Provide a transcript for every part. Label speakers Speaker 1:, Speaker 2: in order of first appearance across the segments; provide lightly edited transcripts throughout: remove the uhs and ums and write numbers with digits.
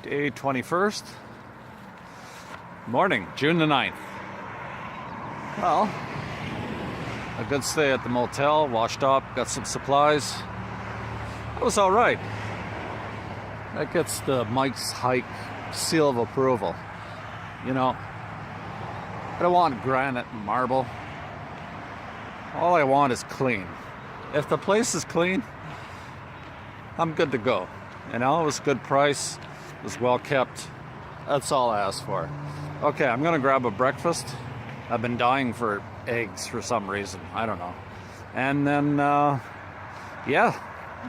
Speaker 1: Day 21st. Morning, June the 9th. Well, a good stay at the motel, washed up, got some supplies. It was alright. That gets the Mike's Hike seal of approval. You know, I don't want granite and marble. All I want is clean. If the place is clean, I'm good to go. You know, it was a good price. It was well kept. That's all I asked for. Okay, I'm gonna grab a breakfast. I've been dying for eggs for some reason. I don't know. And then, yeah,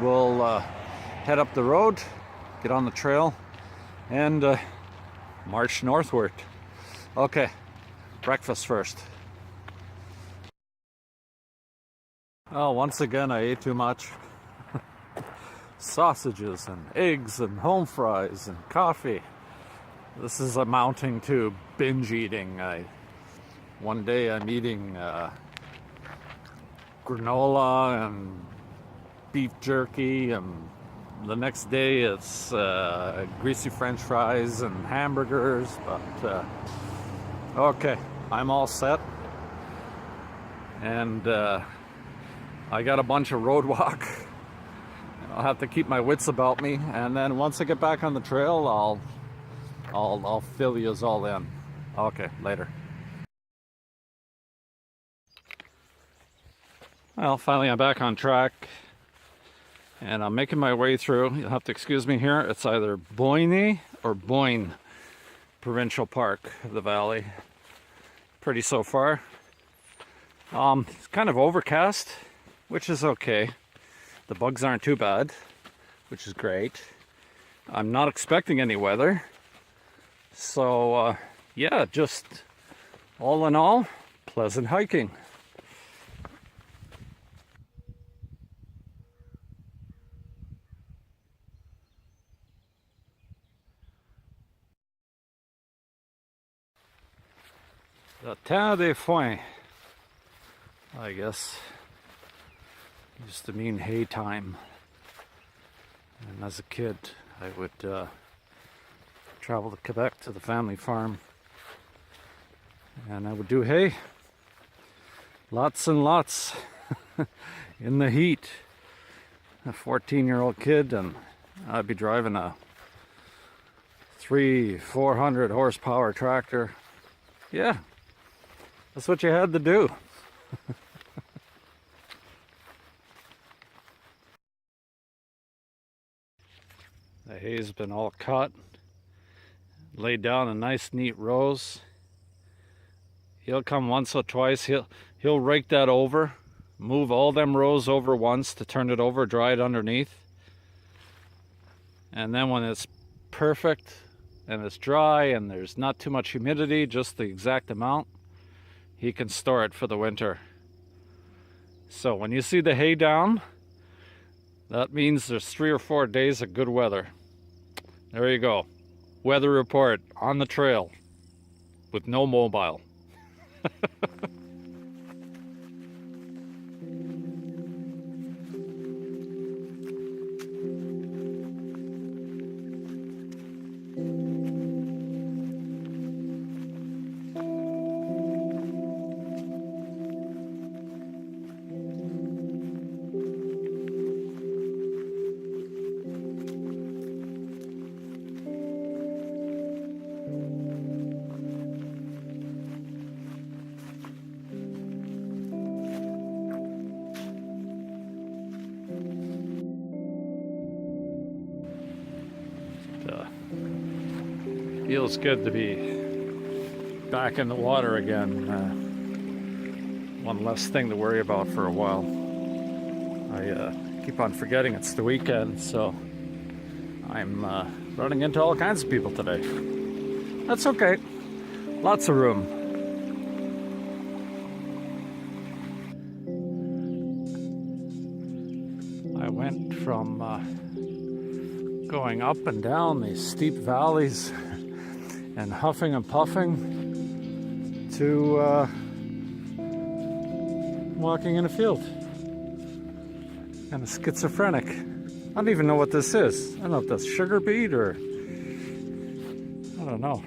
Speaker 1: we'll head up the road, get on the trail, and march northward. Okay, breakfast first. Oh, once again, I ate too much. Sausages and eggs and home fries and coffee. This is amounting to binge eating. One day I'm eating granola and beef jerky, and the next day it's greasy french fries and hamburgers, but okay, I'm all set. And I got a bunch of road walk. I'll have to keep my wits about me, and then once I get back on the trail, I'll fill you all in. Okay, later. Well, finally I'm back on track, and I'm making my way through. You'll have to excuse me here. It's either Boyne or Boyne Provincial Park of the Valley. Pretty so far. It's kind of overcast, which is okay. The bugs aren't too bad, which is great. I'm not expecting any weather. So, yeah, just all in all, pleasant hiking. The temps des foins, I guess, used to mean hay time. And as a kid, I would travel to Quebec to the family farm, and I would do hay. Lots and lots in the heat. A 14-year-old kid, and I'd be driving a 400 horsepower tractor. Yeah, that's what you had to do. The hay's been all cut, laid down in nice neat rows. He'll come once or twice, he'll rake that over, move all them rows over once to turn it over, dry it underneath. And then when it's perfect and it's dry and there's not too much humidity, just the exact amount, he can store it for the winter. So when you see the hay down, that means there's 3 or 4 days of good weather. There you go. Weather report on the trail with no mobile. Feels good to be back in the water again. One less thing to worry about for a while. I keep on forgetting it's the weekend, so I'm running into all kinds of people today. That's okay. Lots of room. I went from going up and down these steep valleys and huffing and puffing to walking in a field. I'm a schizophrenic. I don't even know what this is. I don't know if that's sugar beet or I don't know.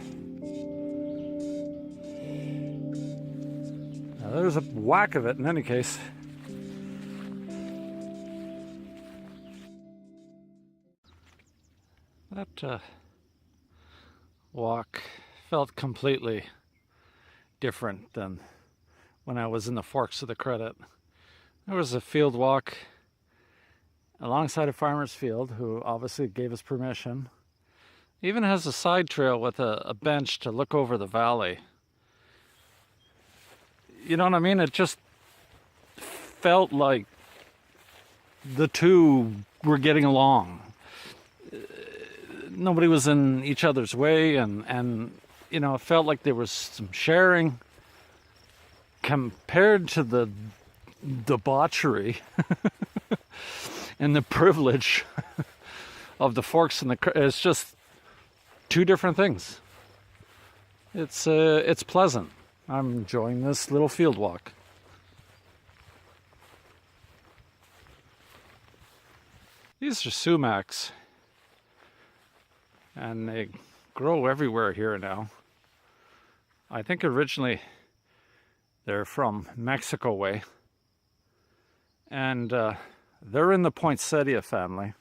Speaker 1: Now, there's a whack of it in any case. That walk felt completely different than when I was in the Forks of the Credit. There was a field walk alongside a farmer's field who obviously gave us permission. Even has a side trail with a bench to look over the valley. You know what I mean? It just felt like the two were getting along. Nobody was in each other's way, and you know, it felt like there was some sharing compared to the debauchery and the privilege of the Forks and the. It's just two different things. It's pleasant. I'm enjoying this little field walk. These are sumacs, and they grow everywhere here now. I think originally they're from Mexico way, and they're in the poinsettia family.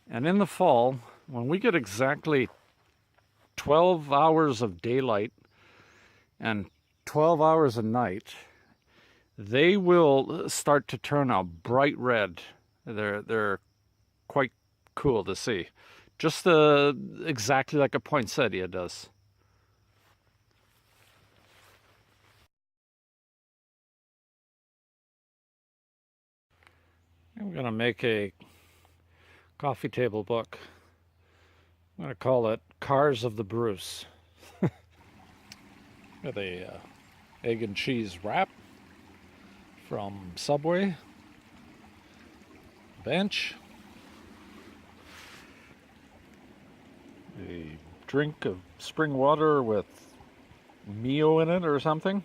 Speaker 1: And in the fall, when we get exactly 12 hours of daylight and 12 hours of night, they will start to turn a bright red. They're quite cool to see. Just exactly like a poinsettia does. I'm going to make a coffee table book. I'm going to call it Cars of the Bruce. Got a egg and cheese wrap from Subway. Bench. A drink of spring water with Mio in it or something.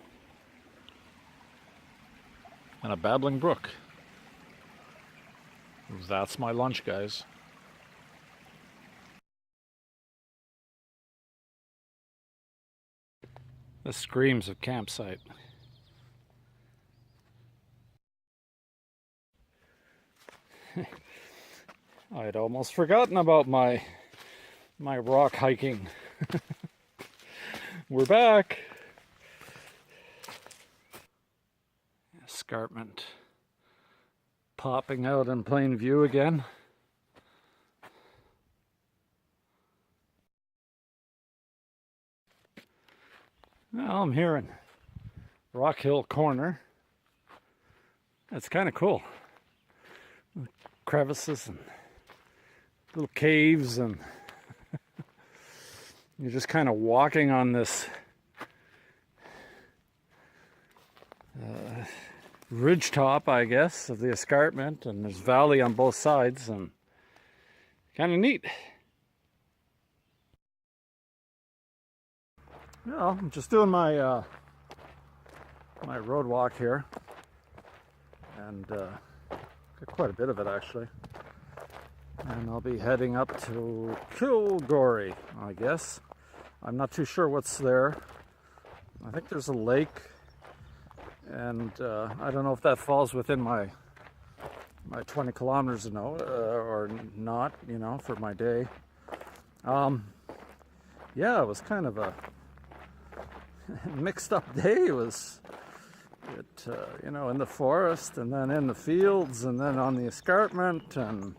Speaker 1: And a babbling brook. That's my lunch, guys. This screams of campsite. I'd almost forgotten about my rock hiking. We're back. Escarpment popping out in plain view again. Now I'm here in Rock Hill Corner. That's kind of cool. Crevices and little caves, and you're just kind of walking on this ridge top, I guess, of the escarpment, and there's valley on both sides, and kind of neat. Well, I'm just doing my my road walk here, and got quite a bit of it actually. And I'll be heading up to Kilgorie, I guess. I'm not too sure what's there. I think there's a lake, and I don't know if that falls within my 20 kilometers or not, you know, for my day. Yeah, it was kind of a mixed up day. It was, you know, in the forest, and then in the fields, and then on the escarpment, and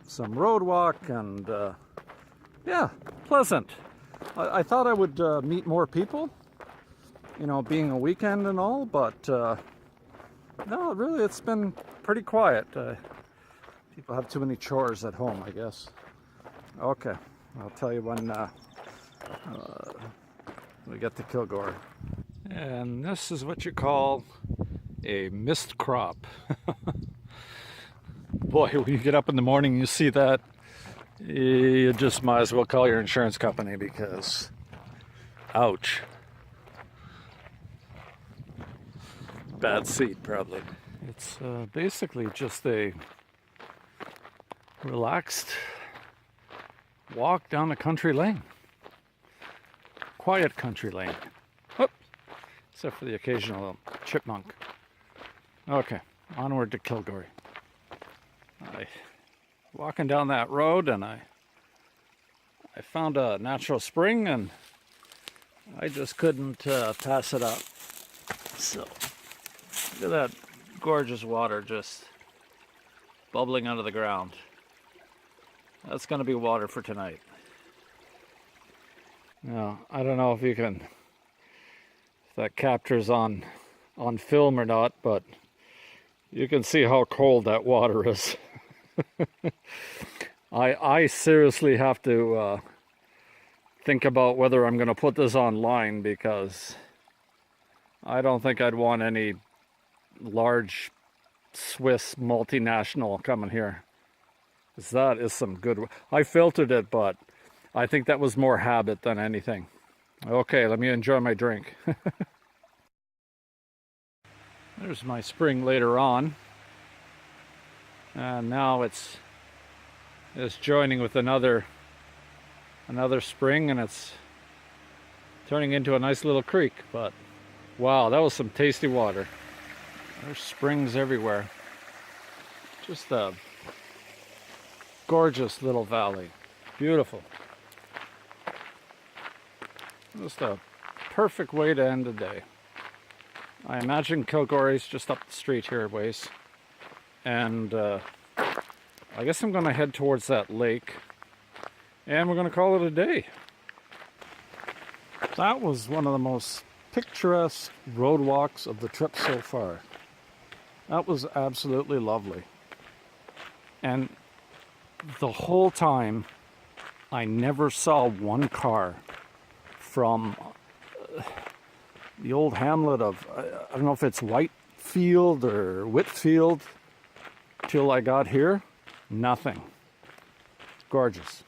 Speaker 1: some road walk, and yeah, pleasant. I thought I would meet more people, you know, being a weekend and all, but no, really, it's been pretty quiet. People have too many chores at home, I guess. Okay, I'll tell you when we get to Kilgorie. And this is what you call a mist crop. Boy, when you get up in the morning, you see that, you just might as well call your insurance company, because ouch. Bad seat, probably. It's basically just a relaxed walk down a country lane. quiet country lane. Whoop. Except for the occasional chipmunk. Okay, onward to Kilgorie. Walking down that road, and I found a natural spring, and I just couldn't pass it up. So, look at that gorgeous water just bubbling out of the ground. That's going to be water for tonight. Now, I don't know if you can, if that captures on film or not, but you can see how cold that water is. I seriously have to think about whether I'm going to put this online, because I don't think I'd want any large Swiss multinational coming here. Because that is some good... I filtered it, but I think that was more habit than anything. Okay, let me enjoy my drink. There's my spring later on. And now it's joining with another spring, and it's turning into a nice little creek. But wow, that was some tasty water. There's springs everywhere. Just a gorgeous little valley. Beautiful. Just a perfect way to end the day. I imagine Kilgorie's just up the street here a ways. And I guess I'm going to head towards that lake. And we're going to call it a day. That was one of the most picturesque road walks of the trip so far. That was absolutely lovely. And the whole time, I never saw one car from the old hamlet of, I don't know if it's Whitefield or Whitfield, till I got here. Nothing. Gorgeous.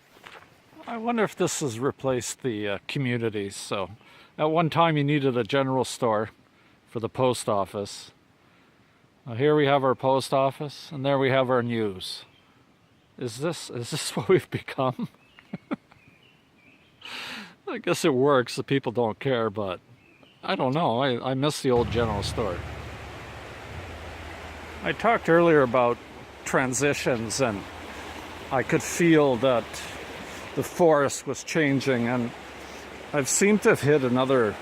Speaker 1: I wonder if this has replaced the communities. So at one time you needed a general store for the post office. Here we have our post office, and there we have our news. Is this what we've become? I guess it works. The people don't care, but I don't know. I miss the old general store. I talked earlier about transitions, and I could feel that the forest was changing, and I've seemed to have hit another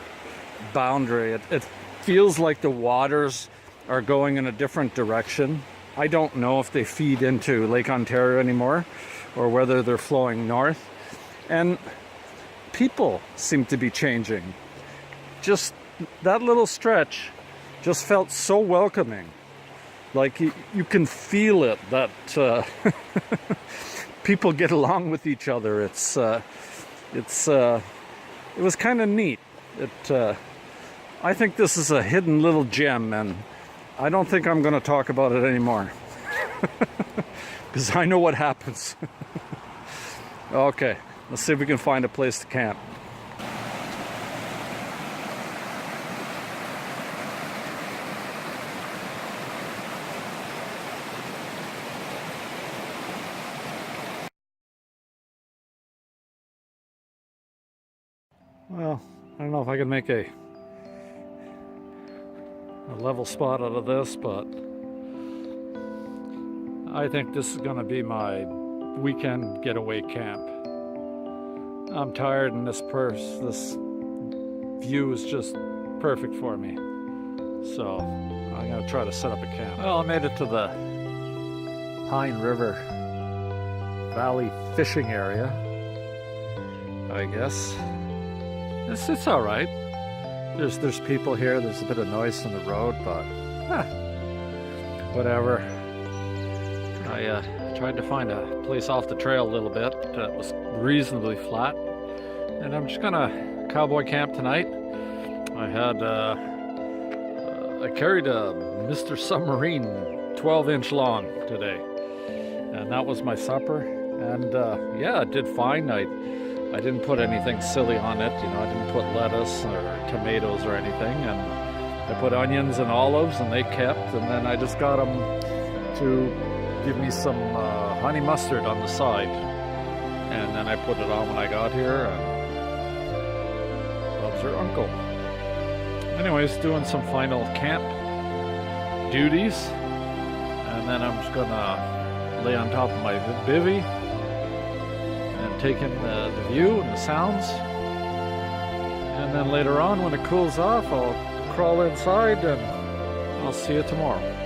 Speaker 1: boundary. It feels like the waters are going in a different direction. I don't know if they feed into Lake Ontario anymore or whether they're flowing north. And people seem to be changing. Just that little stretch just felt so welcoming. Like you can feel it, that people get along with each other. It was kind of neat. I think this is a hidden little gem, and I don't think I'm going to talk about it anymore. Because I know what happens. Okay, let's see if we can find a place to camp. Well, I don't know if I can make a level spot out of this, but I think this is going to be my weekend getaway camp. I'm tired, and this view is just perfect for me. So I'm going to try to set up a camp. Well, I made it to the Pine River Valley fishing area, I guess. It's all right. There's people here. There's a bit of noise on the road, but whatever. I tried to find a place off the trail a little bit that was reasonably flat, and I'm just gonna cowboy camp tonight. I carried a Mr. Submarine 12-inch long today, and that was my supper. And yeah, it did fine. I didn't put anything silly on it, you know. I didn't put lettuce or tomatoes or anything, and I put onions and olives, and they kept. And then I just got them to give me some honey mustard on the side, and then I put it on when I got here. And her uncle. Anyways, doing some final camp duties, and then I'm just gonna lay on top of my bivvy and take in the view and the sounds. And then later on, when it cools off, I'll crawl inside and I'll see you tomorrow.